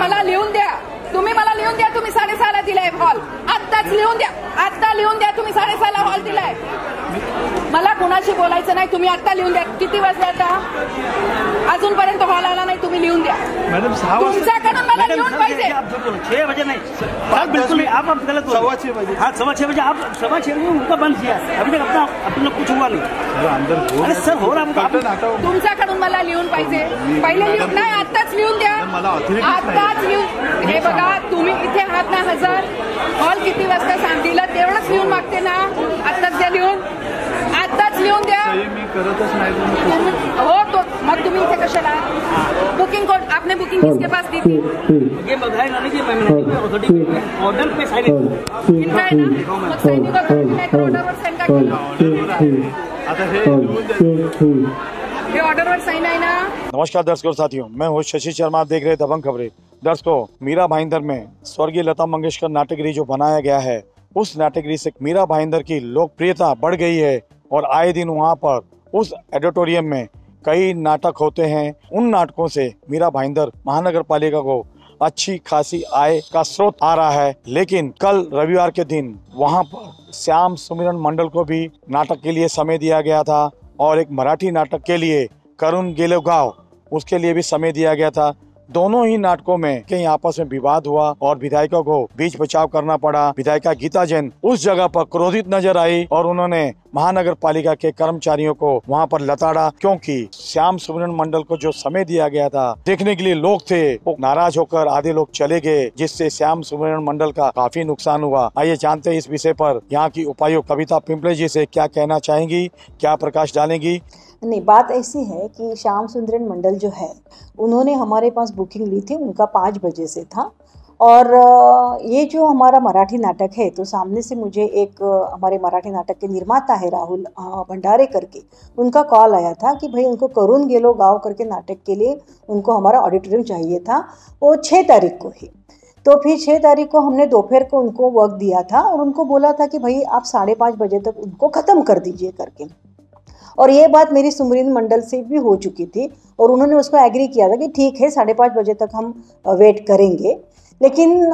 मला लिहून द्या, तुम्ही मला लिहून द्या, तुम्ही 6:30ला दिलाय हॉल, आत्ताच लिहून द्या, आत्ता लिहून द्या, तुम्ही 6:30ला हॉल दिलाय. मला कुणाशी बोलायचं नाही, तुम्ही आत्ता लिहून द्या. किती वाजले आता? अजूनपर्यंत हॉल आला नाही, तुम्ही लिहून द्या. मैडम तुमच्याकडून मला लिहून पाहिजे. 6 बजे नहीं, बिल्कुल नहीं, आप गलत बोल रहे हैं. हाँ 6:15 बजे, आप 6:15 बजे उनका बंद किया, अभी तक अपना कुछ हुआ नहीं. अरे सर हो रहा, तुमच्याकडून मला लिहून पाहिजे. पहिले लिहून नाही, आत्ताच लिहून द्या, आत्ताच लिहून. हे बघा, तुम्ही इथे आहात ना हजर, हॉल किती वाजता सांगितलं तेवढंच लिहून मागते ना, आत्ताच द्या लिहून, आत्ताच लिहून द्या. मी करतच नाही. हो तो मग तुम्ही इथे कशाला? बुकिंग कोड आपने बुकिंग किसके पास दी थी? ये बताया ना कि मैं ऑर्डर पे साइन इनका है ना, मग सैनिक ऑर्डरवर साइन का केलं? आता हे ऑर्डरवर साइन आहे ना. नमस्कार दर्शकों साथियों, मैं हूँ शशि शर्मा, आप देख रहे दबंग खबरें. दर्शकों, मीरा भाईंदर में स्वर्गीय लता मंगेशकर नाट्यगृह जो बनाया गया है, उस नाट्यगृह से मीरा भाईंदर की लोकप्रियता बढ़ गई है और आए दिन वहां पर उस ऑडिटोरियम में कई नाटक होते हैं. उन नाटकों से मीरा भाईंदर महानगर पालिका को अच्छी खासी आय का स्रोत आ रहा है. लेकिन कल रविवार के दिन वहां पर श्याम सुमिरन मंडल को भी नाटक के लिए समय दिया गया था और एक मराठी नाटक के लिए करुण गेलेगाव, उसके लिए भी समय दिया गया था. दोनों ही नाटकों में कहीं आपस में विवाद हुआ और विधायिका को बीच बचाव करना पड़ा. विधायिका गीता जैन उस जगह पर क्रोधित नजर आई और उन्होंने महानगर पालिका के कर्मचारियों को वहां पर लताड़ा, क्योंकि श्याम सुमिरन मंडल को जो समय दिया गया था देखने के लिए लोग थे, वो नाराज होकर आधे लोग चले गए, जिससे श्याम सुमिरन मंडल का काफी नुकसान हुआ. आइए जानते हैं इस विषय पर यहाँ की उपायुक्त कविता पिंपले जी से क्या कहना चाहेंगी, क्या प्रकाश डालेंगी. नहीं, बात ऐसी है कि श्याम सुंदरन मंडल जो है उन्होंने हमारे पास बुकिंग ली थी, उनका 5 बजे से था. और ये जो हमारा मराठी नाटक है, तो सामने से मुझे एक हमारे मराठी नाटक के निर्माता है राहुल भंडारे करके, उनका कॉल आया था कि भाई उनको करुण गेलेगाव करके नाटक के लिए उनको हमारा ऑडिटोरियम चाहिए था. वो 6 तारीख को ही. तो फिर 6 तारीख को हमने दोपहर को उनको वक्त दिया था और उनको बोला था कि भाई आप 5:30 बजे तक उनको ख़त्म कर दीजिए करके. और ये बात मेरी सुमिरन मंडल से भी हो चुकी थी और उन्होंने उसको एग्री किया था कि ठीक है 5:30 बजे तक हम वेट करेंगे. लेकिन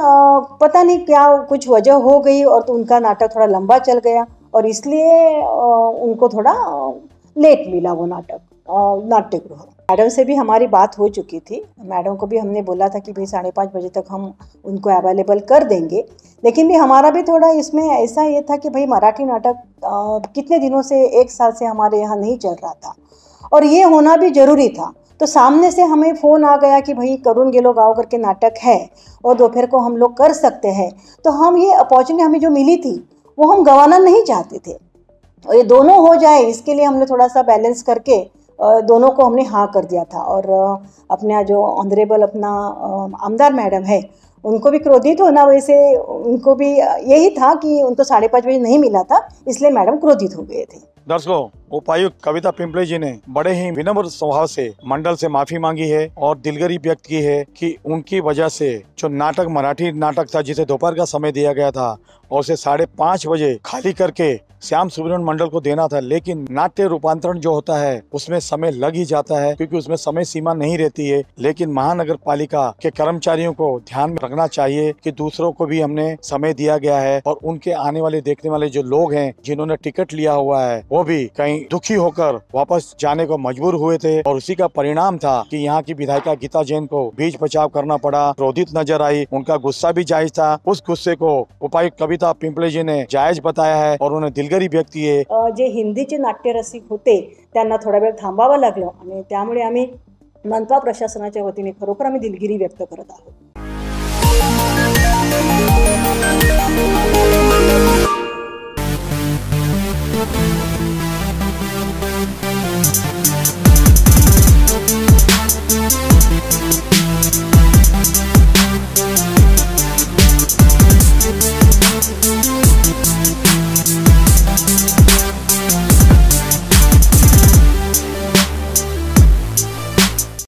पता नहीं क्या कुछ वजह हो गई और तो उनका नाटक थोड़ा लंबा चल गया और इसलिए उनको थोड़ा लेट मिला वो नाटक नाट्यगृह. मैडम से भी हमारी बात हो चुकी थी, मैडम को भी हमने बोला था कि भाई 5:30 बजे तक हम उनको अवेलेबल कर देंगे. लेकिन भी हमारा भी थोड़ा इसमें ऐसा ये था कि भाई मराठी नाटक कितने दिनों से 1 साल से हमारे यहाँ नहीं चल रहा था और ये होना भी ज़रूरी था. तो सामने से हमें फ़ोन आ गया कि भाई करुण गेलेगाव करके नाटक है और दोपहर को हम लोग कर सकते हैं. तो हम ये अपॉर्चुनिटी हमें जो मिली थी वो हम गंवाना नहीं चाहते थे और ये दोनों हो जाए इसके लिए हमने थोड़ा सा बैलेंस करके दोनों को हमने हाँ कर दिया था. और अपना जो ऑनरेबल अपना आमदार मैडम है उनको भी क्रोधित होना, वैसे उनको भी यही था कि उनको 5:30 बजे नहीं मिला था, इसलिए मैडम क्रोधित हो गए थे. दर्शकों, उपायुक्त कविता पिंपले जी ने बड़े ही विनम्र स्वभाव से मंडल से माफी मांगी है और दिलगिरी व्यक्त की है कि उनकी वजह से जो नाटक मराठी नाटक था जिसे दोपहर का समय दिया गया था और उसे 5:30 बजे खाली करके श्याम सुमिरन मंडल को देना था. लेकिन नाट्य रूपांतरण जो होता है उसमें समय लग ही जाता है क्योंकि उसमें समय सीमा नहीं रहती है. लेकिन महानगर पालिका के कर्मचारियों को ध्यान में रखना चाहिए कि दूसरों को भी हमने समय दिया गया है और उनके आने वाले देखने वाले जो लोग हैं जिन्होंने टिकट लिया हुआ है वो भी कहीं दुखी होकर वापस जाने को मजबूर हुए थे और उसी का परिणाम था कि यहाँ की विधायिका गीता जैन को बीच बचाव करना पड़ा. क्रोधित नजर आई, उनका गुस्सा भी जायज था. उस गुस्से को उपायुक्त कविता पिंपले जी ने जायज बताया है और उन्हें दिलगिरी व्यक्त की है. जे हिंदीचे नाट्यरसिक होते त्यांना थोडा वेळ थांबावं लागलं आणि त्यामुळे आम्ही मनपा प्रशासनाच्या वतीने खरोखर आम्ही दिलगिरी व्यक्त करत आहोत.